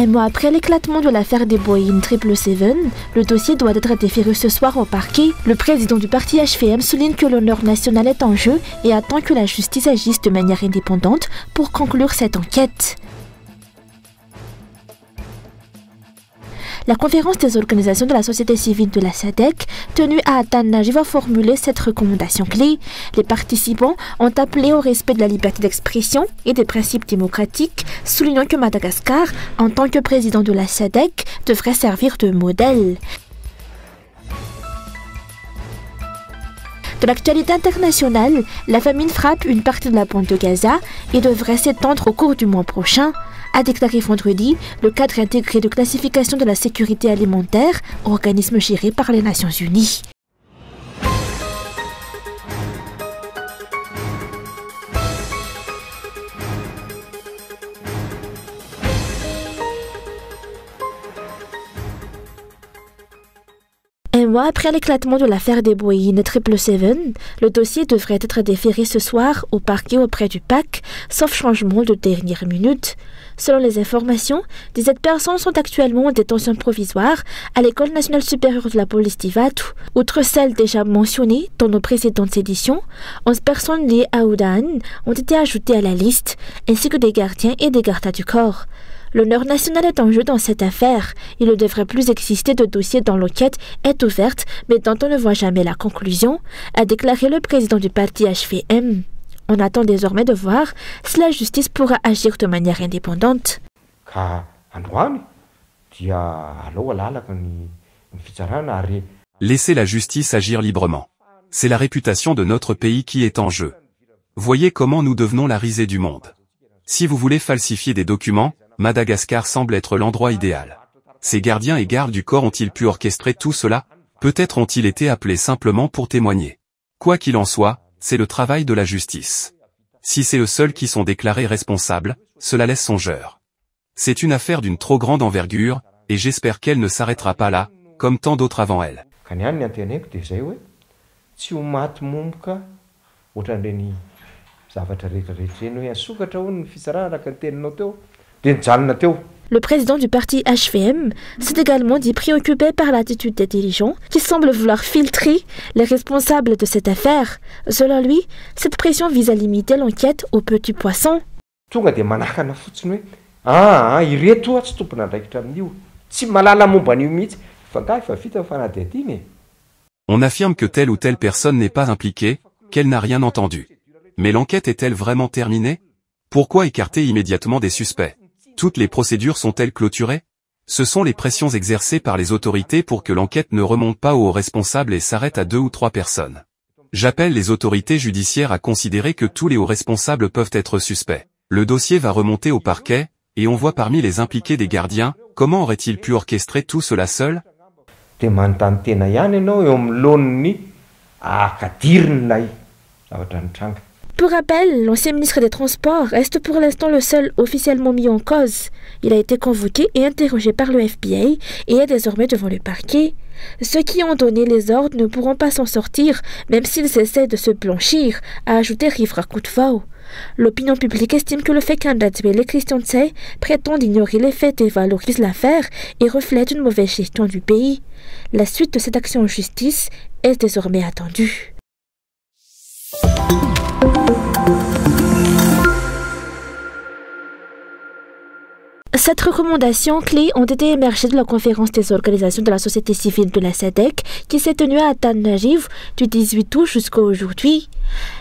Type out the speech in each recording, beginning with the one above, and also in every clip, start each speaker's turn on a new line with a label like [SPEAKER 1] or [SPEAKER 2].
[SPEAKER 1] Un mois après l'éclatement de l'affaire des Boeing 777, le dossier doit être déféré ce soir au parquet. Le président du parti HVM souligne que l'honneur national est en jeu et attend que la justice agisse de manière indépendante pour conclure cette enquête. La conférence des organisations de la société civile de la SADC, tenue à Atananarivo, va formuler cette recommandation clé. Les participants ont appelé au respect de la liberté d'expression et des principes démocratiques, soulignant que Madagascar, en tant que président de la SADC, devrait servir de modèle. De l'actualité internationale, la famine frappe une partie de la bande de Gaza et devrait s'étendre au cours du mois prochain. A déclaré vendredi le cadre intégré de classification de la sécurité alimentaire, organisme géré par les Nations Unies. Un mois après l'éclatement de l'affaire des Boeing 777, le dossier devrait être déféré ce soir au parquet auprès du PAC, sauf changement de dernière minute. Selon les informations, 17 personnes sont actuellement en détention provisoire à l'École nationale supérieure de la police d'Ivatu. Outre celles déjà mentionnées dans nos précédentes éditions, 11 personnes liées à Oudan ont été ajoutées à la liste, ainsi que des gardiens et des gardes du corps. L'honneur national est en jeu dans cette affaire. Il ne devrait plus exister de dossier dont l'enquête est ouverte, mais dont on ne voit jamais la conclusion, a déclaré le président du parti HVM. On attend désormais de voir si la justice pourra agir de manière indépendante.
[SPEAKER 2] Laissez la justice agir librement. C'est la réputation de notre pays qui est en jeu. Voyez comment nous devenons la risée du monde. Si vous voulez falsifier des documents, Madagascar semble être l'endroit idéal. Ces gardiens et gardes du corps ont-ils pu orchestrer tout cela? Peut-être ont-ils été appelés simplement pour témoigner. Quoi qu'il en soit, c'est le travail de la justice. Si c'est eux seuls qui sont déclarés responsables, cela laisse songeur. C'est une affaire d'une trop grande envergure, et j'espère qu'elle ne s'arrêtera pas là, comme tant d'autres avant elle.
[SPEAKER 1] Le président du parti HVM s'est également dit préoccupé par l'attitude des dirigeants qui semblent vouloir filtrer les responsables de cette affaire. Selon lui, cette pression vise à limiter l'enquête aux petits poissons.
[SPEAKER 2] On affirme que telle ou telle personne n'est pas impliquée, qu'elle n'a rien entendu. Mais l'enquête est-elle vraiment terminée? Pourquoi écarter immédiatement des suspects? Toutes les procédures sont-elles clôturées? Ce sont les pressions exercées par les autorités pour que l'enquête ne remonte pas aux responsables et s'arrête à 2 ou 3 personnes. J'appelle les autorités judiciaires à considérer que tous les hauts responsables peuvent être suspects. Le dossier va remonter au parquet, et on voit parmi les impliqués des gardiens, comment aurait-il pu orchestrer tout cela seul?
[SPEAKER 1] Pour rappel, l'ancien ministre des Transports reste pour l'instant le seul officiellement mis en cause. Il a été convoqué et interrogé par le FBI et est désormais devant le parquet. Ceux qui ont donné les ordres ne pourront pas s'en sortir, même s'ils essaient de se blanchir, a ajouté Rivra Kutvao. L'opinion publique estime que le fait qu'Andadwele Christianse prétende ignorer les faits dévalorise l'affaire et reflète une mauvaise gestion du pays. La suite de cette action en justice est désormais attendue. Cette recommandation clé ont été émergées de la conférence des organisations de la société civile de la SADC qui s'est tenue à Atananarivo du 18 août jusqu'à aujourd'hui.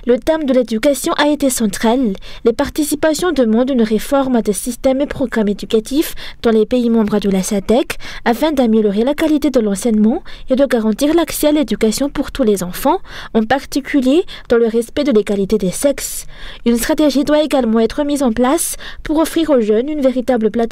[SPEAKER 1] Le thème de l'éducation a été central. Les participations demandent une réforme des systèmes et programmes éducatifs dans les pays membres de la SADC afin d'améliorer la qualité de l'enseignement et de garantir l'accès à l'éducation pour tous les enfants, en particulier dans le respect de l'égalité des sexes. Une stratégie doit également être mise en place pour offrir aux jeunes une véritable plateforme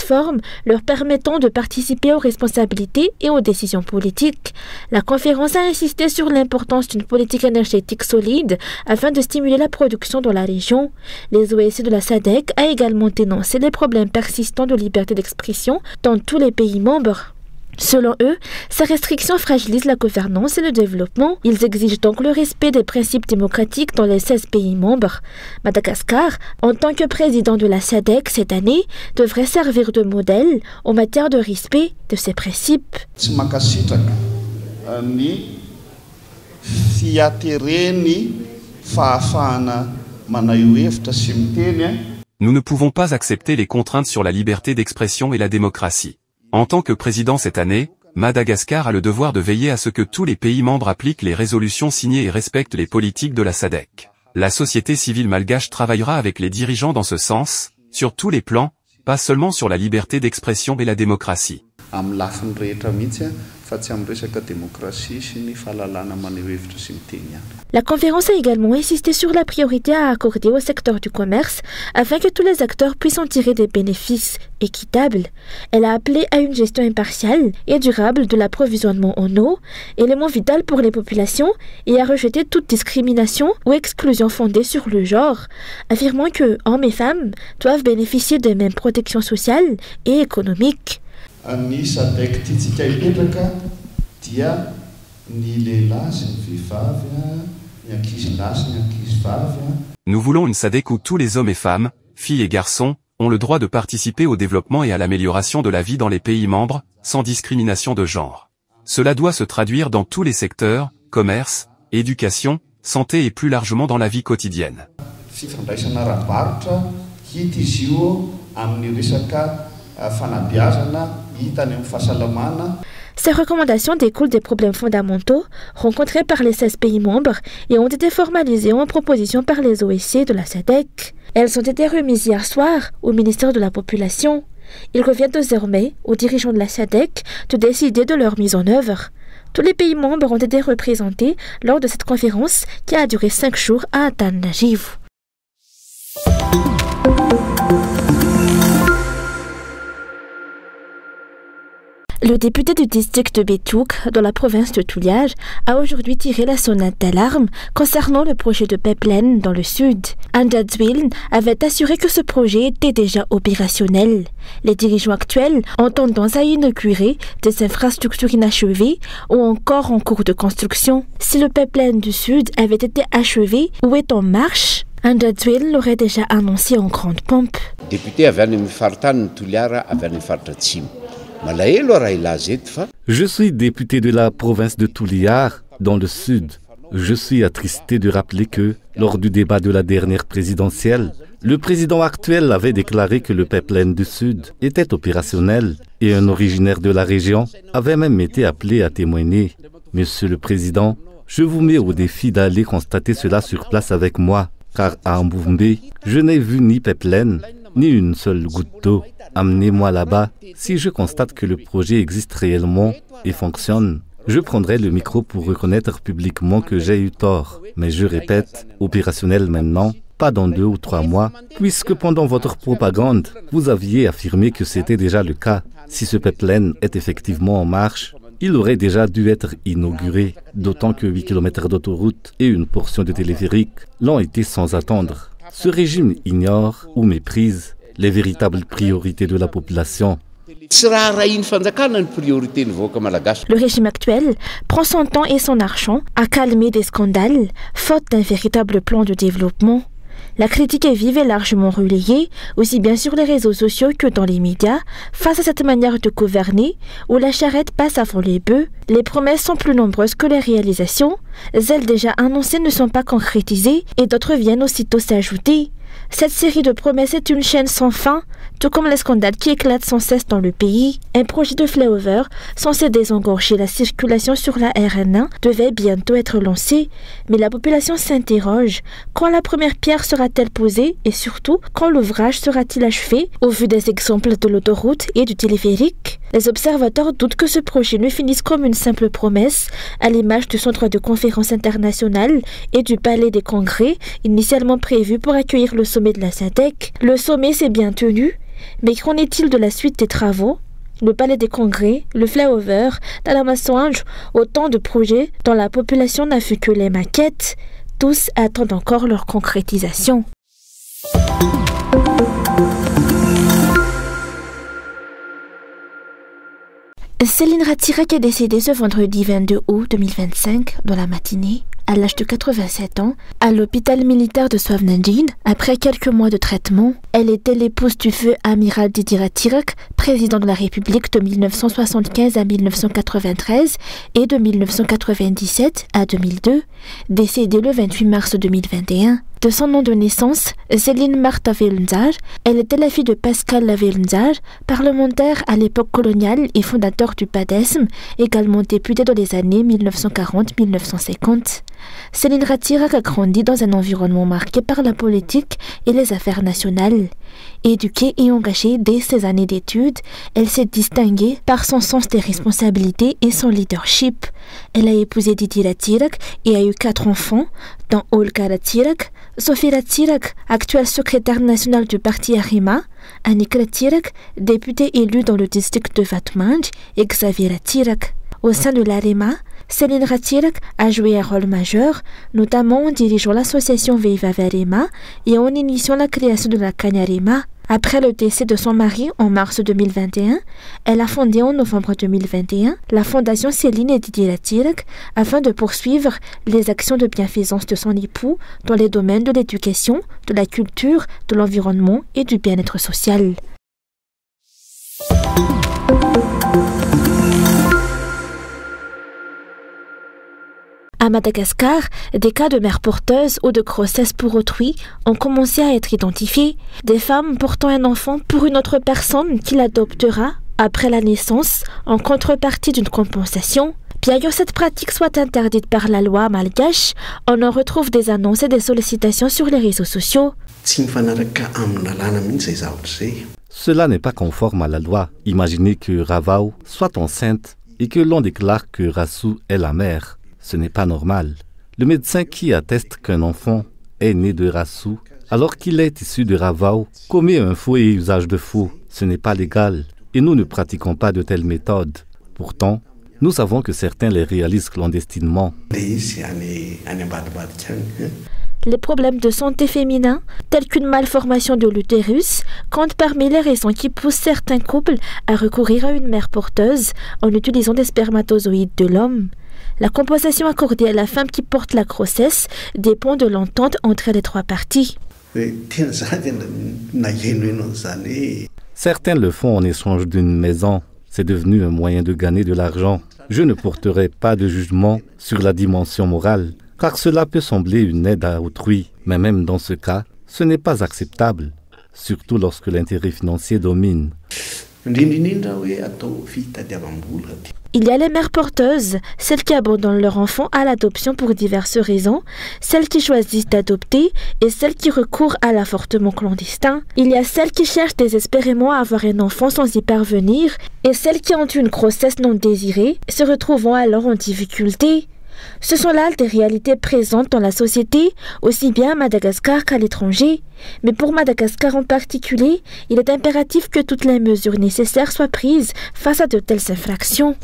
[SPEAKER 1] leur permettant de participer aux responsabilités et aux décisions politiques. La conférence a insisté sur l'importance d'une politique énergétique solide afin de stimuler la production dans la région. Les OSC de la SADC a également dénoncé les problèmes persistants de liberté d'expression dans tous les pays membres. Selon eux, ces restrictions fragilisent la gouvernance et le développement. Ils exigent donc le respect des principes démocratiques dans les 16 pays membres. Madagascar, en tant que président de la SADC cette année, devrait servir de modèle en matière de respect de ces principes.
[SPEAKER 2] Nous ne pouvons pas accepter les contraintes sur la liberté d'expression et la démocratie. En tant que président cette année, Madagascar a le devoir de veiller à ce que tous les pays membres appliquent les résolutions signées et respectent les politiques de la SADC. La société civile malgache travaillera avec les dirigeants dans ce sens, sur tous les plans, pas seulement sur la liberté d'expression et la démocratie.
[SPEAKER 1] La conférence a également insisté sur la priorité à accorder au secteur du commerce afin que tous les acteurs puissent en tirer des bénéfices équitables. Elle a appelé à une gestion impartiale et durable de l'approvisionnement en eau, élément vital pour les populations, et a rejeté toute discrimination ou exclusion fondée sur le genre, affirmant que hommes et femmes doivent bénéficier des mêmes protections sociales et économiques.
[SPEAKER 2] Nous voulons une SADC où tous les hommes et femmes, filles et garçons, ont le droit de participer au développement et à l'amélioration de la vie dans les pays membres, sans discrimination de genre. Cela doit se traduire dans tous les secteurs, commerce, éducation, santé et plus largement dans la vie quotidienne.
[SPEAKER 1] Ces recommandations découlent des problèmes fondamentaux rencontrés par les 16 pays membres et ont été formalisées en proposition par les OSC de la SADC. Elles ont été remises hier soir au ministère de la Population. Il revient désormais aux dirigeants de la SADC de décider de leur mise en œuvre. Tous les pays membres ont été représentés lors de cette conférence qui a duré 5 jours à Antananarivo. Le député du district de Betouk, dans la province de Touliage, a aujourd'hui tiré la sonnette d'alarme concernant le projet de pipeline dans le sud. Andadzwil avait assuré que ce projet était déjà opérationnel. Les dirigeants actuels ont tendance à inaugurer des infrastructures inachevées ou encore en cours de construction. Si le pipeline du sud avait été achevé ou est en marche, Andadzwil l'aurait déjà annoncé en grande pompe.
[SPEAKER 3] Je suis député de la province de Touliar, dans le sud. Je suis attristé de rappeler que, lors du débat de la dernière présidentielle, le président actuel avait déclaré que le pipeline du sud était opérationnel et un originaire de la région avait même été appelé à témoigner. Monsieur le Président, je vous mets au défi d'aller constater cela sur place avec moi, car à Mboumbé, je n'ai vu ni pipeline, ni une seule goutte d'eau. Amenez-moi là-bas. Si je constate que le projet existe réellement et fonctionne, je prendrai le micro pour reconnaître publiquement que j'ai eu tort. Mais je répète, opérationnel maintenant, pas dans 2 ou 3 mois, puisque pendant votre propagande, vous aviez affirmé que c'était déjà le cas. Si ce pipeline est effectivement en marche, il aurait déjà dû être inauguré, d'autant que 8 km d'autoroute et une portion de téléphérique l'ont été sans attendre. Ce régime ignore ou méprise les véritables priorités de la population.
[SPEAKER 1] Le régime actuel prend son temps et son argent à calmer des scandales, faute d'un véritable plan de développement. La critique est vive et largement relayée, aussi bien sur les réseaux sociaux que dans les médias, face à cette manière de gouverner où la charrette passe avant les bœufs. Les promesses sont plus nombreuses que les réalisations, celles déjà annoncées ne sont pas concrétisées et d'autres viennent aussitôt s'ajouter. Cette série de promesses est une chaîne sans fin, tout comme les scandales qui éclatent sans cesse dans le pays. Un projet de flyover censé désengorger la circulation sur la RN1 devait bientôt être lancé, mais la population s'interroge. Quand la première pierre sera-t-elle posée et surtout, quand l'ouvrage sera-t-il achevé au vu des exemples de l'autoroute et du téléphérique? Les observateurs doutent que ce projet ne finisse comme une simple promesse, à l'image du centre de conférence internationale et du palais des congrès, initialement prévu pour accueillir le sommet de la SADC. Le sommet s'est bien tenu, mais qu'en est-il de la suite des travaux? Le palais des congrès, le flyover, Talamasoange, autant de projets dont la population n'a vu que les maquettes. Tous attendent encore leur concrétisation. Céline Ratirak est décédée ce vendredi 22 août 2025 dans la matinée, à l'âge de 87 ans, à l'hôpital militaire de Swavnandjin, après quelques mois de traitement. Elle était l'épouse du feu amiral Didier Ratirak, président de la République de 1975 à 1993 et de 1997 à 2002, décédée le 28 mars 2021. De son nom de naissance, Céline Martha Velunzar, elle était la fille de Pascal Velunzar, parlementaire à l'époque coloniale et fondateur du PADESM, également député dans les années 1940-1950. Céline Ratirak a grandi dans un environnement marqué par la politique et les affaires nationales. Éduquée et engagée dès ses années d'études, elle s'est distinguée par son sens des responsabilités et son leadership. Elle a épousé Didier Ratirak et a eu 4 enfants, dont Olga Ratirak, Sophie Ratirak, actuelle secrétaire nationale du parti Arima, Annick Ratirak, députée élue dans le district de Vatmanj, et Xavier Ratirak. Au sein de l'Arima, Céline Ratirak a joué un rôle majeur, notamment en dirigeant l'association Veiva Verema et en initiant la création de la Kanyarema. Après le décès de son mari en mars 2021, elle a fondé en novembre 2021 la fondation Céline et Didier Ratirak afin de poursuivre les actions de bienfaisance de son époux dans les domaines de l'éducation, de la culture, de l'environnement et du bien-être social. À Madagascar, des cas de mères porteuses ou de grossesse pour autrui ont commencé à être identifiés. Des femmes portant un enfant pour une autre personne qui l'adoptera après la naissance en contrepartie d'une compensation. Bien que cette pratique soit interdite par la loi malgache, on en retrouve des annonces et des sollicitations sur les réseaux sociaux.
[SPEAKER 3] Cela n'est pas conforme à la loi. Imaginez que Ravao soit enceinte et que l'on déclare que Rassou est la mère. Ce n'est pas normal. Le médecin qui atteste qu'un enfant est né de Rassou, alors qu'il est issu de Ravao, commet un faux et usage de faux. Ce n'est pas légal et nous ne pratiquons pas de telles méthodes. Pourtant, nous savons que certains les réalisent clandestinement.
[SPEAKER 1] Les problèmes de santé féminin, tels qu'une malformation de l'utérus, comptent parmi les raisons qui poussent certains couples à recourir à une mère porteuse en utilisant des spermatozoïdes de l'homme. La compensation accordée à la femme qui porte la grossesse dépend de l'entente entre les 3 parties.
[SPEAKER 3] Certains le font en échange d'une maison. C'est devenu un moyen de gagner de l'argent. Je ne porterai pas de jugement sur la dimension morale, car cela peut sembler une aide à autrui. Mais même dans ce cas, ce n'est pas acceptable, surtout lorsque l'intérêt financier domine.
[SPEAKER 1] Il y a les mères porteuses, celles qui abandonnent leur enfant à l'adoption pour diverses raisons, celles qui choisissent d'adopter et celles qui recourent à l'avortement clandestin. Il y a celles qui cherchent désespérément à avoir un enfant sans y parvenir et celles qui ont une grossesse non désirée, se retrouvant alors en difficulté. Ce sont là des réalités présentes dans la société, aussi bien à Madagascar qu'à l'étranger. Mais pour Madagascar en particulier, il est impératif que toutes les mesures nécessaires soient prises face à de telles infractions.